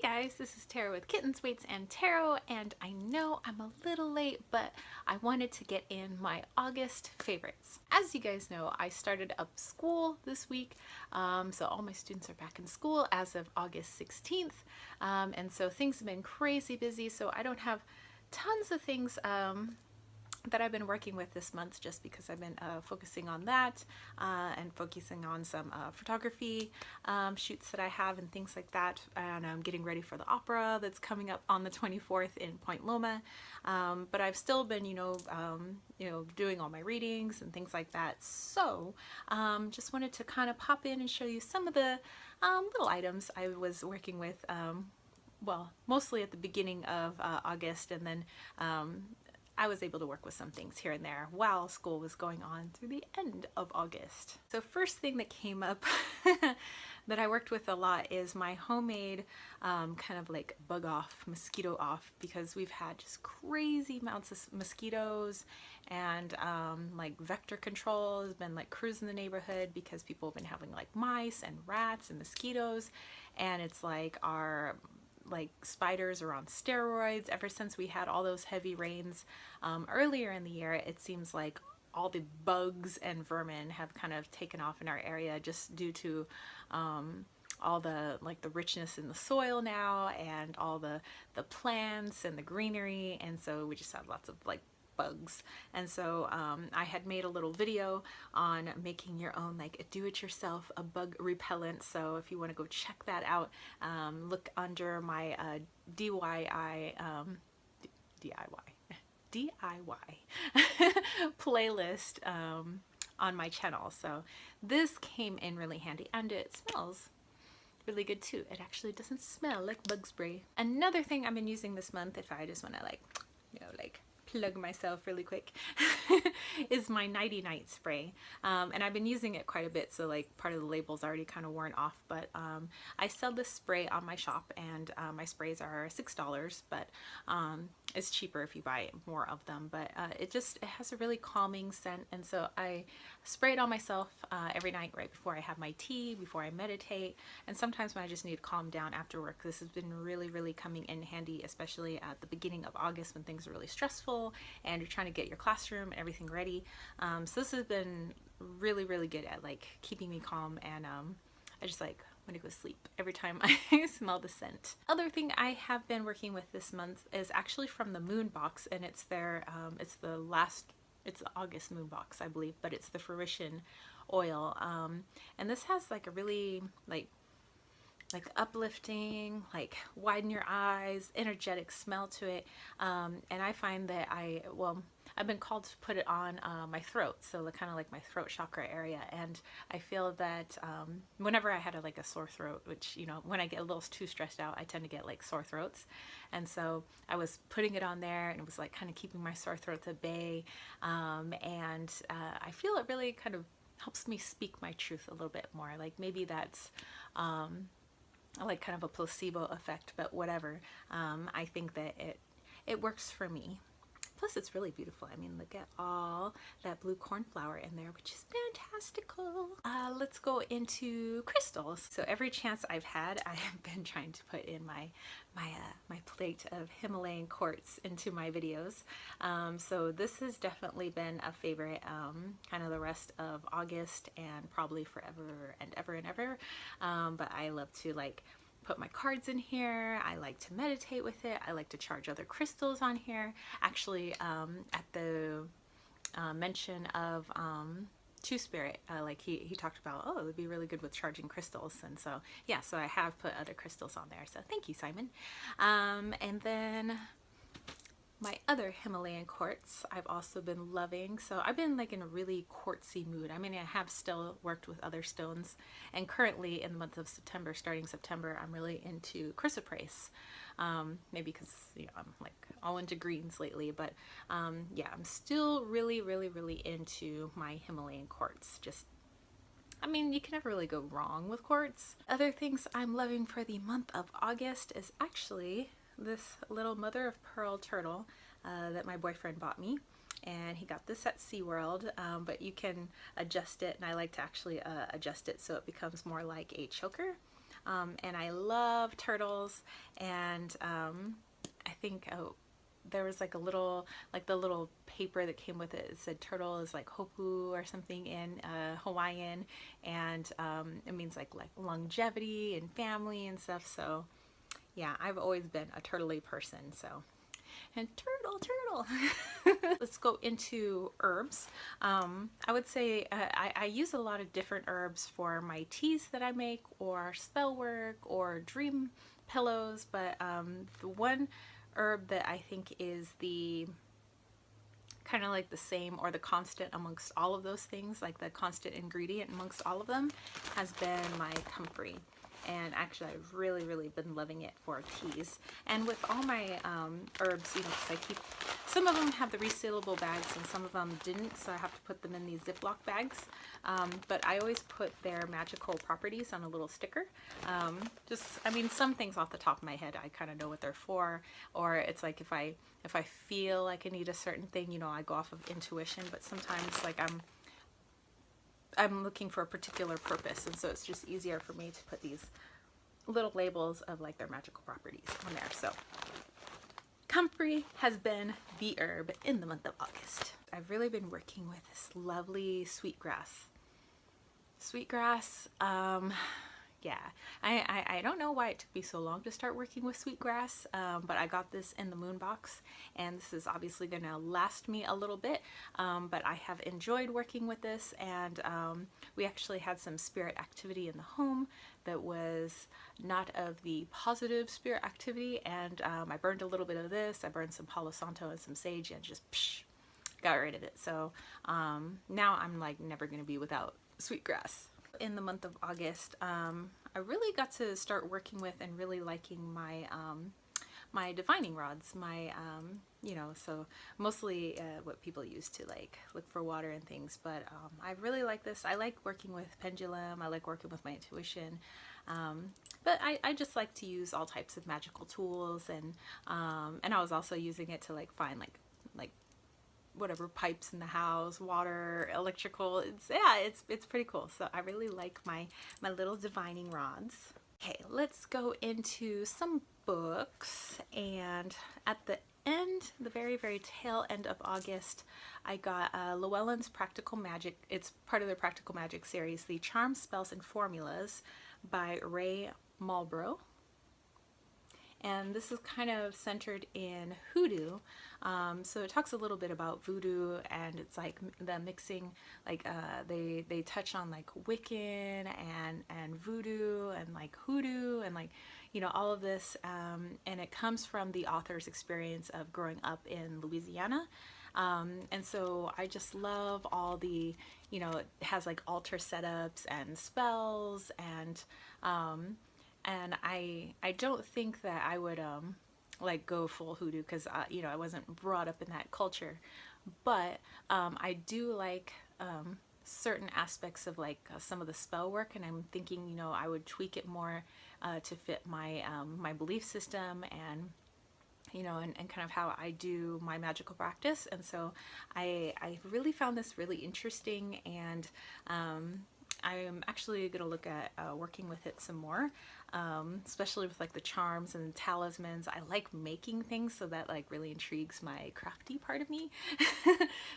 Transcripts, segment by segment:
Hey guys, this is Tarot with Kittens, Weights, and Tarot, and I know I'm a little late, but I wanted to get in my August favorites. As you guys know, I started up school this week, so all my students are back in school as of August 16th, and so things have been crazy busy, so I don't have tons of things that I've been working with this month, just because I've been focusing on that and focusing on some photography shoots that I have and things like that, and I'm getting ready for the opera that's coming up on the 24th in Point Loma. But I've still been doing all my readings and things like that, so just wanted to kind of pop in and show you some of the little items I was working with, well, mostly at the beginning of August, and then I was able to work with some things here and there while school was going on through the end of August. So first thing that came up that I worked with a lot is my homemade kind of like bug off, mosquito off, because we've had just crazy amounts of mosquitoes, and like vector control has been like cruising the neighborhood because people have been having like mice and rats and mosquitoes, and it's like our spiders are on steroids. Ever since we had all those heavy rains earlier in the year, it seems like all the bugs and vermin have kind of taken off in our area, just due to all the richness in the soil now, and all the plants and the greenery, and so we just have lots of bugs. And so I had made a little video on making your own do-it-yourself a bug repellent, so if you want to go check that out, look under my DIY playlist on my channel. So this came in really handy, and it smells really good too. It actually doesn't smell like bug spray. Another thing I've been using this month, if I just want to plug myself really quick, is my Nighty Night spray, and I've been using it quite a bit, so part of the label's already kind of worn off, but I sell this spray on my shop, and my sprays are $6, but it's cheaper if you buy more of them. But it has a really calming scent, and so I spray it on myself every night right before I have my tea, before I meditate, and sometimes when I just need to calm down after work. This has been really coming in handy, especially at the beginning of August when things are really stressful and you're trying to get your classroom and everything ready. So this has been really good at keeping me calm, and I just want to go sleep every time I smell the scent. Other thing I have been working with this month is actually from the Moon box, and it's their it's the August Moon box, I believe, but it's the Fruition oil, and this has a really uplifting, widen your eyes, energetic smell to it, and I find that I've been called to put it on my throat, so kind of my throat chakra area, and I feel that whenever I had a sore throat, which when I get a little too stressed out, I tend to get sore throats, and so I was putting it on there, and it was kind of keeping my sore throats at bay, and I feel it really kind of helps me speak my truth a little bit more. Maybe that's kind of a placebo effect, but whatever. I think that it works for me. Plus it's really beautiful. I mean, look at all that blue cornflower in there, which is fantastical. Let's go into crystals. So every chance I've had, I have been trying to put in my plate of Himalayan quartz into my videos. So this has definitely been a favorite kind of the rest of August, and probably forever and ever and ever. But I love to put my cards in here. I like to meditate with it. I like to charge other crystals on here. Actually, at the mention of Two Spirit, he talked about, oh, it would be really good with charging crystals, and so yeah, so I have put other crystals on there, so thank you, Simon. And then my other Himalayan quartz I've also been loving. So I've been in a really quartzy mood. I mean, I have still worked with other stones, and currently in the month of September, starting September, I'm really into chrysoprase. Maybe because I'm all into greens lately, but yeah, I'm still really into my Himalayan quartz. Just, I mean, you can never really go wrong with quartz. Other things I'm loving for the month of August is actually this little mother of pearl turtle that my boyfriend bought me, and he got this at SeaWorld, but you can adjust it, and I like to actually adjust it so it becomes more like a choker. And I love turtles, and I think there was like a little, like the little paper that came with it, it said turtle is like hopu or something in Hawaiian, and it means like longevity and family and stuff. So yeah, I've always been a turtley person. So, and turtle. Let's go into herbs. I would say I use a lot of different herbs for my teas that I make, or spell work, or dream pillows, but the one herb that I think is the kind of like the same or the constant amongst all of those things, like the constant ingredient amongst all of them, has been my comfrey. And actually I've really been loving it for teas. And with all my herbs, you know, because I keep, some of them have the resealable bags and some of them didn't, so I have to put them in these Ziploc bags. But I always put their magical properties on a little sticker. Just, I mean, some things off the top of my head, I kind of know what they're for, or it's like if I feel like I need a certain thing, you know, I go off of intuition, but sometimes like I'm looking for a particular purpose, and so it's just easier for me to put these little labels of like their magical properties on there. So comfrey has been the herb in the month of August. I've really been working with this lovely sweetgrass. Yeah, I don't know why it took me so long to start working with sweetgrass, but I got this in the moon box, and this is obviously going to last me a little bit, but I have enjoyed working with this, and we actually had some spirit activity in the home that was not of the positive spirit activity, and I burned a little bit of this, I burned some Palo Santo and some sage, and just got rid of it. So now I'm like never going to be without sweetgrass. In the month of August, I really got to start working with and really liking my my divining rods, my you know, so mostly what people use to like look for water and things, but I really like this. I like working with pendulum, I like working with my intuition, but I just like to use all types of magical tools, and I was also using it to like find like whatever pipes in the house, water, electrical. It's pretty cool. So I really like my little divining rods. Okay, let's go into some books. And at the end, the very tail end of August, I got Llewellyn's Practical Magic. It's part of their Practical Magic series, the Charms, Spells, and Formulas by Ray Marlborough. And this is kind of centered in hoodoo. So it talks a little bit about voodoo, and it's like the mixing, like they touch on like Wiccan and voodoo and like hoodoo and like, you know, all of this. And it comes from the author's experience of growing up in Louisiana. And so I just love all the, you know, it has like altar setups and spells, and I don't think that I would like go full hoodoo, because you know, I wasn't brought up in that culture, but I do like certain aspects of like some of the spell work, and I'm thinking, you know, I would tweak it more to fit my my belief system, and you know, and kind of how I do my magical practice. And so I really found this really interesting, and I'm actually going to look at working with it some more, especially with like the charms and talismans. I like making things, so that like really intrigues my crafty part of me.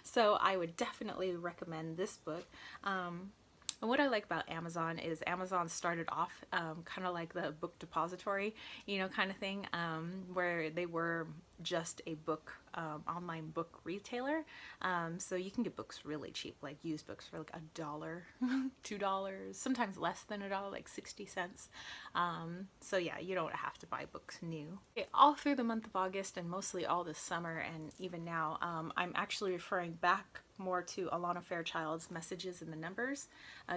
So I would definitely recommend this book. And what I like about Amazon is Amazon started off kind of like the book depository, you know, kind of thing, where they were just a book, online book retailer. So you can get books really cheap, like used books for like $1, $2, sometimes less than $1, like 60 cents. So yeah, you don't have to buy books new. Okay, all through the month of August and mostly all this summer and even now, I'm actually referring back more to Alana Fairchild's Messages in the Numbers,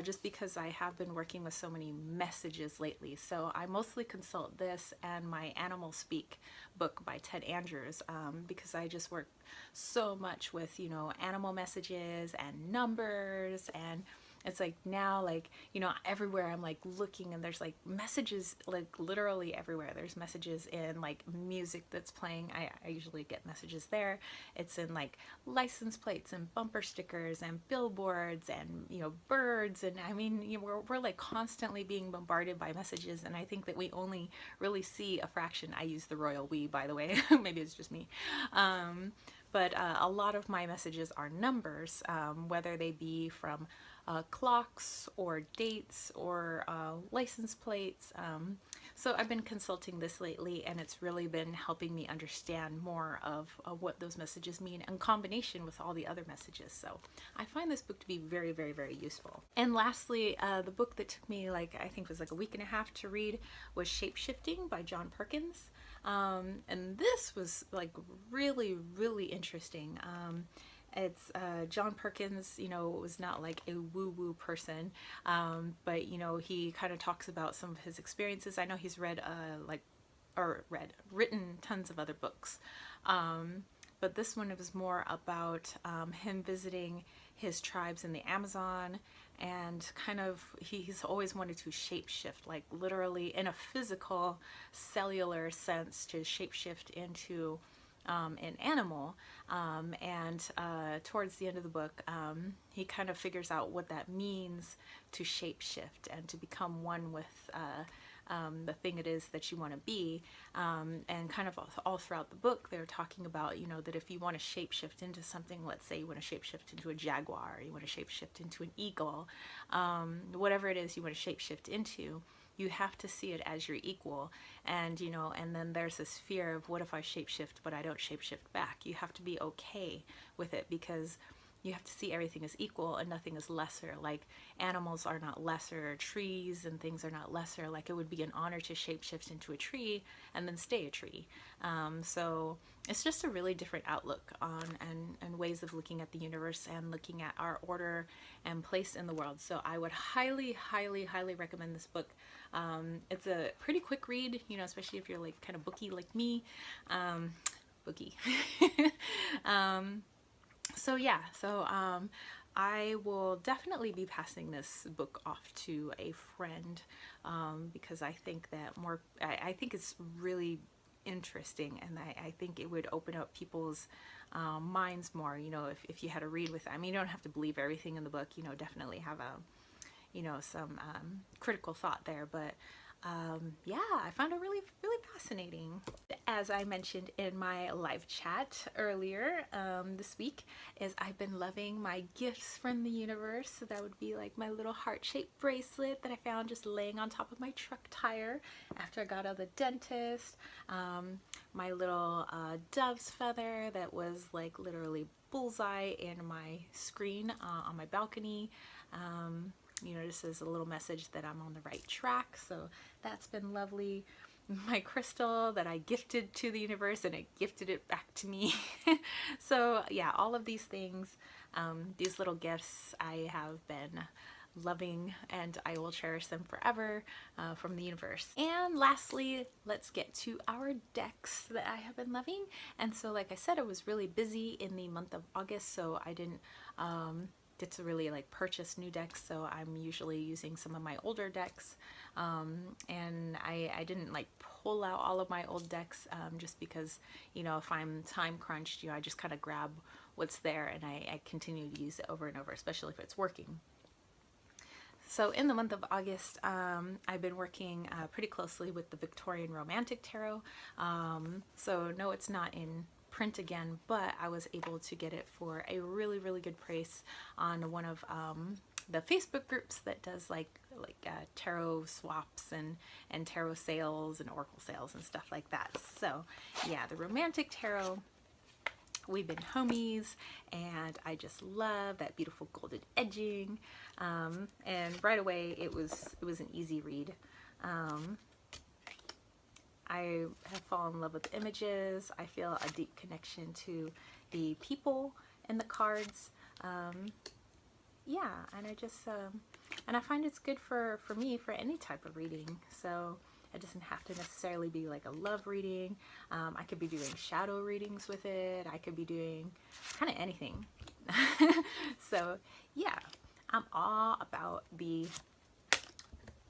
just because I have been working with so many messages lately. So I mostly consult this and my Animal Speak book by Ted Andrews, because I just work so much with, you know, animal messages and numbers, and it's like now, like, you know, everywhere I'm like looking, and there's like messages, like literally everywhere. There's messages in like music that's playing. I usually get messages there. It's in like license plates and bumper stickers and billboards and, you know, birds. And I mean, you know, we're like constantly being bombarded by messages. And I think that we only really see a fraction. I use the royal we, by the way. Maybe it's just me. But a lot of my messages are numbers, whether they be from clocks or dates or license plates. So I've been consulting this lately, and it's really been helping me understand more of what those messages mean in combination with all the other messages. So I find this book to be very, very, very useful. And lastly, the book that took me, like, I think it was like a week and a half to read was Shapeshifting by John Perkins. And this was like really, really interesting. It's John Perkins, you know, was not like a woo-woo person, but, you know, he kind of talks about some of his experiences. I know he's read written tons of other books, but this one, it was more about him visiting his tribes in the Amazon, and kind of he's always wanted to shapeshift, like literally in a physical cellular sense, to shapeshift into an animal. And towards the end of the book, he kind of figures out what that means to shapeshift and to become one with the thing it is that you want to be. And kind of all throughout the book, they're talking about, you know, that if you want to shapeshift into something, let's say you want to shapeshift into a jaguar, or you want to shapeshift into an eagle, whatever it is you want to shapeshift into, you have to see it as your equal. And, you know, and then there's this fear of, what if I shapeshift but I don't shapeshift back? You have to be okay with it, because you have to see everything as equal and nothing as lesser. Like, animals are not lesser, trees and things are not lesser. Like, it would be an honor to shapeshift into a tree and then stay a tree. So it's just a really different outlook on and ways of looking at the universe and looking at our order and place in the world. So I would highly, highly, highly recommend this book. It's a pretty quick read, you know, especially if you're like kind of booky like me. Booky. So yeah, I will definitely be passing this book off to a friend, because I think that I think it's really interesting, and I think it would open up people's minds more, you know, if you had to read with it. I mean, you don't have to believe everything in the book, you know, definitely have you know, some critical thought there, but yeah, I found it really, really fascinating. As I mentioned in my live chat earlier this week, is I've been loving my gifts from the universe. So that would be like my little heart-shaped bracelet that I found just laying on top of my truck tire after I got out of the dentist. My little dove's feather that was like literally bullseye in my screen on my balcony. You know, just as a little message that I'm on the right track. So that's been lovely. My crystal that I gifted to the universe, and it gifted it back to me. So yeah, all of these things, these little gifts, I have been loving, and I will cherish them forever from the universe. And lastly, let's get to our decks that I have been loving. And so, like I said, I was really busy in the month of August, so I didn't get to really like purchase new decks, so I'm usually using some of my older decks, and I didn't like pull out all of my old decks, just because, you know, if I'm time crunched, you know, I just kind of grab what's there and I continue to use it over and over, especially if it's working. So in the month of August, I've been working pretty closely with the Victorian Romantic Tarot. So no, it's not in print again, but I was able to get it for a really, really good price on one of the Facebook groups that does like tarot swaps and tarot sales and oracle sales and stuff like that. So yeah, the Romantic Tarot, we've been homies, and I just love that beautiful golden edging, and right away it was an easy read. I have fallen in love with the images. I feel a deep connection to the people in the cards. Yeah, and I just and I find it's good for me for any type of reading. So it doesn't have to necessarily be like a love reading. I could be doing shadow readings with it. I could be doing kind of anything. So yeah, I'm all about the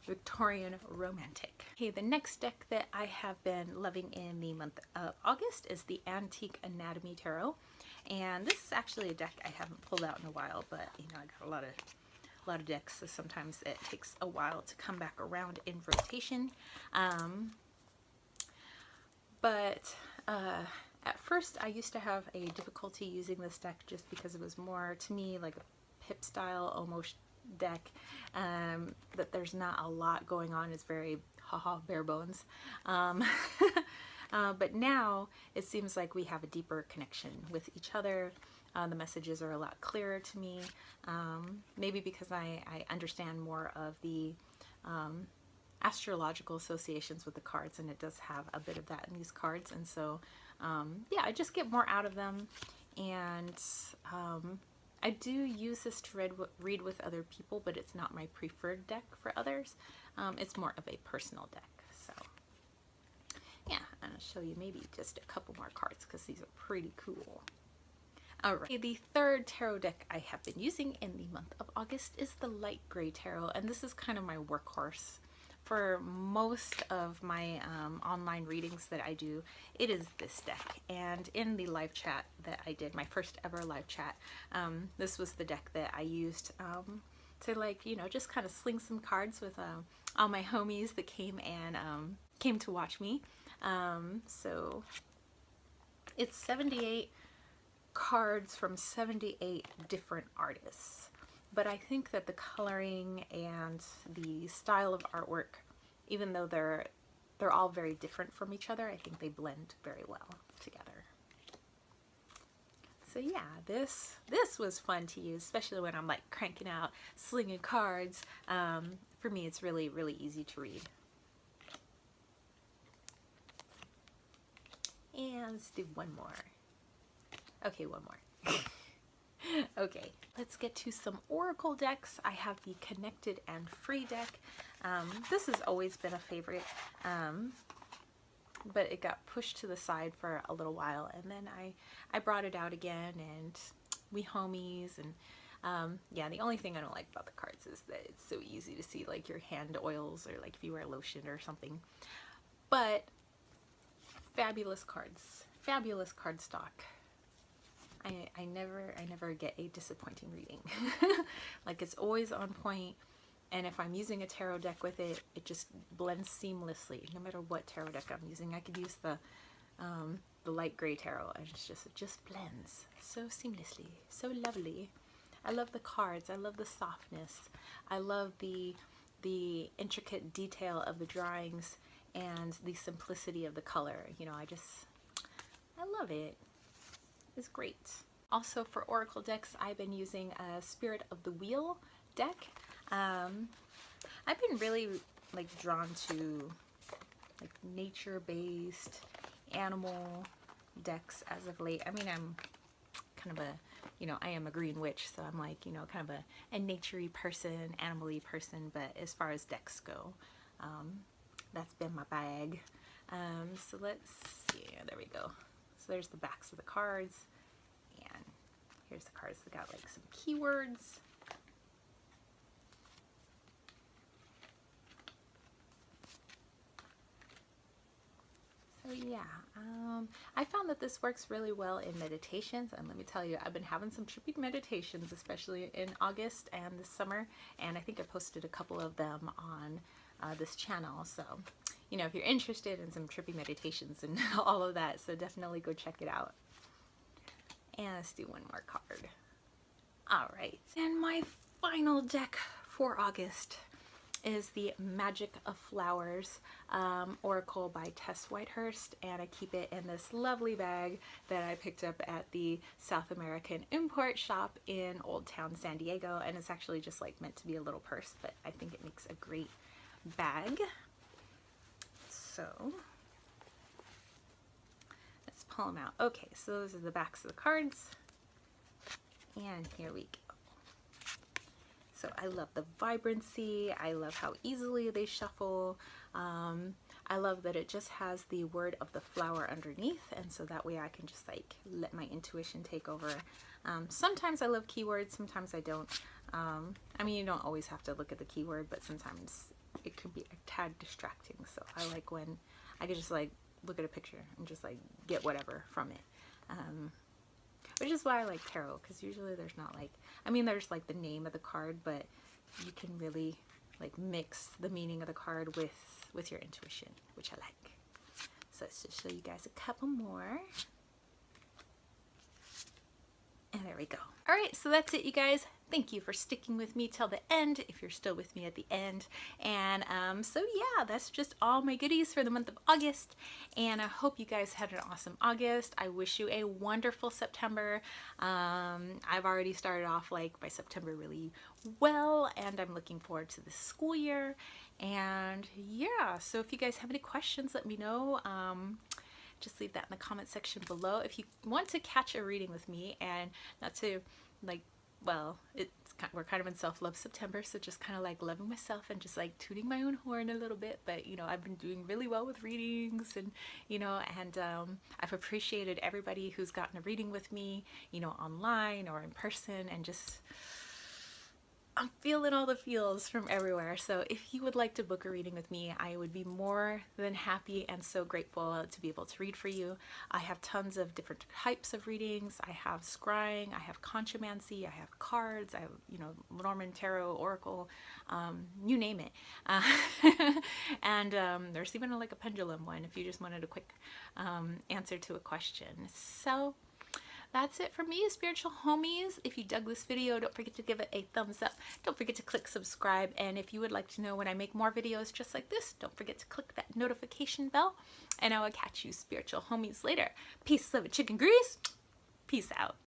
Victorian Romantic. Okay, the next deck that I have been loving in the month of August is the Antique Anatomy Tarot. And this is actually a deck I haven't pulled out in a while, but you know, I got a lot of decks, so sometimes it takes a while to come back around in rotation. At first I used to have a difficulty using this deck just because it was more, to me, like a pip style almost deck, that there's not a lot going on. It's very haha bare bones. But now it seems like we have a deeper connection with each other. The messages are a lot clearer to me, maybe because I understand more of the astrological associations with the cards, and it does have a bit of that in these cards. And so yeah, I just get more out of them. And I do use this to read with other people, but it's not my preferred deck for others. It's more of a personal deck. So yeah, I'm going to show you maybe just a couple more cards because these are pretty cool. Alright, the third tarot deck I have been using in the month of August is the Light Gray Tarot, and this is kind of my workhorse. For most of my online readings that I do, it is this deck. And in the live chat that I did, my first ever live chat, this was the deck that I used to, like, you know, just kind of sling some cards with all my homies that came to watch me. So it's 78 cards from 78 different artists. But I think that the coloring and the style of artwork, even though they're all very different from each other, I think they blend very well together. So yeah, this was fun to use, especially when I'm like cranking out, slinging cards. For me, it's really, really easy to read. And let's do one more. Okay, one more. Okay, let's get to some oracle decks. I have the Connected and Free deck. This has always been a favorite, but it got pushed to the side for a little while, and then I brought it out again, and we homies. And yeah, the only thing I don't like about the cards is that it's so easy to see like your hand oils, or like if you wear lotion or something. But fabulous cards, fabulous card stock. I never get a disappointing reading. Like, it's always on point, and if I'm using a tarot deck with it, it just blends seamlessly. No matter what tarot deck I'm using, I could use the Light Gray Tarot, and it just blends so seamlessly, so lovely. I love the cards. I love the softness. I love the intricate detail of the drawings and the simplicity of the color. You know, I love it. Is great. Also, for oracle decks, I've been using a Spirit of the Wheel deck. I've been really like drawn to like nature-based animal decks as of late. I mean, I'm kind of a, you know, I am a green witch, so I'm like, you know, kind of a nature-y person, animal-y person, but as far as decks go, that's been my bag. So let's see, there we go. So there's the backs of the cards, and here's the cards that got like some keywords. So yeah, I found that this works really well in meditations, and let me tell you, I've been having some trippy meditations, especially in August and this summer, and I think I posted a couple of them on this channel. So, you know, if you're interested in some trippy meditations and all of that, so definitely go check it out. And let's do one more card. All right, and my final deck for August is the Magic of Flowers Oracle by Tess Whitehurst, and I keep it in this lovely bag that I picked up at the South American import shop in Old Town San Diego, and it's actually just like meant to be a little purse, but I think it makes a great bag. So let's pull them out. Okay, so those are the backs of the cards, and here we go. So I love the vibrancy. I love how easily they shuffle. I love that it just has the word of the flower underneath, and so that way I can just like let my intuition take over. Sometimes I love keywords, sometimes I don't. I mean, you don't always have to look at the keyword, but sometimes it could be a tad distracting. So I like when I can just like look at a picture and just like get whatever from it. Which is why I like tarot, because usually there's not like, I mean, there's like the name of the card, but you can really like mix the meaning of the card with your intuition, which I like. So let's just show you guys a couple more. And there we go. All right, so that's it, you guys. Thank you for sticking with me till the end, if you're still with me at the end. And so yeah, that's just all my goodies for the month of August. And I hope you guys had an awesome August. I wish you a wonderful September. I've already started off like my September really well, and I'm looking forward to the school year. And yeah, so if you guys have any questions, let me know. Just leave that in the comment section below. If you want to catch a reading with me, and not to like, well, we're kind of in self-love September, so just kind of like loving myself and just like tooting my own horn a little bit. But you know, I've been doing really well with readings, and you know, and I've appreciated everybody who's gotten a reading with me, you know, online or in person, and just I'm feeling all the feels from everywhere. So if you would like to book a reading with me, I would be more than happy and so grateful to be able to read for you. I have tons of different types of readings. I have scrying, I have conchomancy, I have cards, I have, you know, Norman Tarot, Oracle, you name it. And there's even like a pendulum one if you just wanted a quick answer to a question. So that's it for me, spiritual homies. If you dug this video, don't forget to give it a thumbs up. Don't forget to click subscribe. And if you would like to know when I make more videos just like this, don't forget to click that notification bell. And I will catch you, spiritual homies, later. Peace, love, and chicken grease. Peace out.